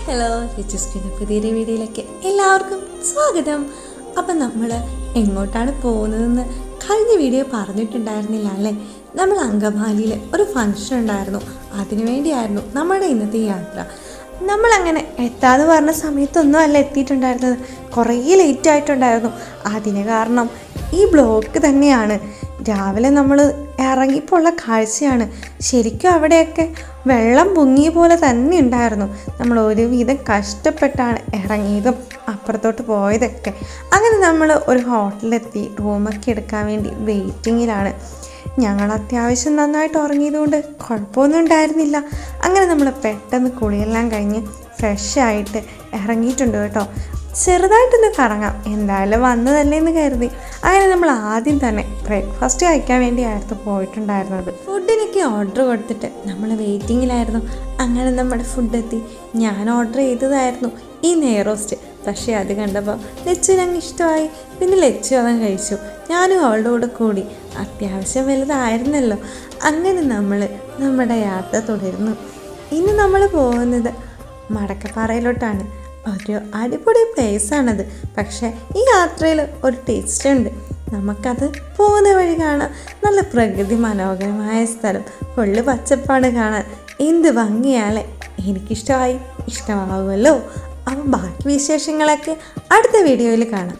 Hello, ലിച്ചുസ്കിൻ്റെ പുതിയൊരു വീഡിയോയിലേക്ക് എല്ലാവർക്കും സ്വാഗതം. അപ്പം നമ്മൾ എങ്ങോട്ടാണ് പോകുന്നതെന്ന് കഴിഞ്ഞ വീഡിയോ പറഞ്ഞിട്ടുണ്ടായിരുന്നില്ല അല്ലേ? നമ്മൾ അങ്കമാലിയിൽ ഒരു ഫംഗ്ഷൻ ഉണ്ടായിരുന്നു, അതിനു വേണ്ടിയായിരുന്നു നമ്മുടെ ഇന്നത്തെ യാത്ര. നമ്മളങ്ങനെ എത്താന്ന് പറഞ്ഞ സമയത്തൊന്നും അല്ല എത്തിയിട്ടുണ്ടായിരുന്നത്, കുറേ ലേറ്റ് ആയിട്ടുണ്ടായിരുന്നു. അതിന് കാരണം ഈ ബ്ലോക്ക് തന്നെയാണ്. രാവിലെ നമ്മൾ ഇറങ്ങിയപ്പോൾ ഉള്ള കാഴ്ചയാണ്. ശരിക്കും അവിടെയൊക്കെ വെള്ളം പൊങ്ങിയ പോലെ തന്നെ ഉണ്ടായിരുന്നു. നമ്മൾ ഒരുവിധം കഷ്ടപ്പെട്ടാണ് ഇറങ്ങിയതും അപ്പുറത്തോട്ട് പോയതൊക്കെ. അങ്ങനെ നമ്മൾ ഒരു ഹോട്ടലിലെത്തി റൂമൊക്കെ എടുക്കാൻ വേണ്ടി വെയിറ്റിങ്ങിലാണ്. ഞങ്ങൾ അത്യാവശ്യം നന്നായിട്ട് ഉറങ്ങിയതുകൊണ്ട് കുഴപ്പമൊന്നും ഉണ്ടായിരുന്നില്ല. അങ്ങനെ നമ്മൾ പെട്ടെന്ന് കുളിയെല്ലാം കഴിഞ്ഞ് ഫ്രഷായിട്ട് ഇറങ്ങിയിട്ടുണ്ട് കേട്ടോ. ചെറുതായിട്ടൊന്ന് കറങ്ങാം, എന്തായാലും വന്നതല്ലേ എന്ന് കരുതി. അങ്ങനെ നമ്മൾ ആദ്യം തന്നെ ബ്രേക്ക്ഫാസ്റ്റ് കഴിക്കാൻ വേണ്ടിയായിരുന്നു പോയിട്ടുണ്ടായിരുന്നത്. ഫുഡിനൊക്കെ ഓർഡർ കൊടുത്തിട്ട് നമ്മൾ വെയിറ്റിങ്ങിലായിരുന്നു. അങ്ങനെ നമ്മുടെ ഫുഡ് എത്തി. ഞാൻ ഓർഡർ ചെയ്തതായിരുന്നു ഈ നെയ്റോസ്റ്റ്. പക്ഷേ അത് കണ്ടപ്പോൾ ലച്ചുവിനങ്ങ് ഇഷ്ടമായി. പിന്നെ ലച്ചു അവൻ കഴിച്ചു, ഞാനും അവളുടെ കൂടെ കൂടി. അത്യാവശ്യം വലുതായിരുന്നല്ലോ. അങ്ങനെ നമ്മൾ നമ്മുടെ യാത്ര തുടരുന്നു. ഇനി നമ്മൾ പോകുന്നത് മടക്കപ്പാറയിലോട്ടാണ്. ഒരു അടിപൊളി പ്ലേസാണത്. പക്ഷേ ഈ യാത്രയിൽ ഒരു ടേസ്റ്റ് ഉണ്ട്. നമുക്കത് പോകുന്ന വഴി കാണാം. നല്ല പ്രകൃതി മനോഹരമായ സ്ഥലം, ഫുള്ള് പച്ചപ്പാട് കാണാൻ എന്ത് ഭംഗിയാലേ. എനിക്കിഷ്ടമായി, ഇഷ്ടമാവുമല്ലോ. അപ്പം ബാക്കി വിശേഷങ്ങളൊക്കെ അടുത്ത വീഡിയോയിൽ കാണാം.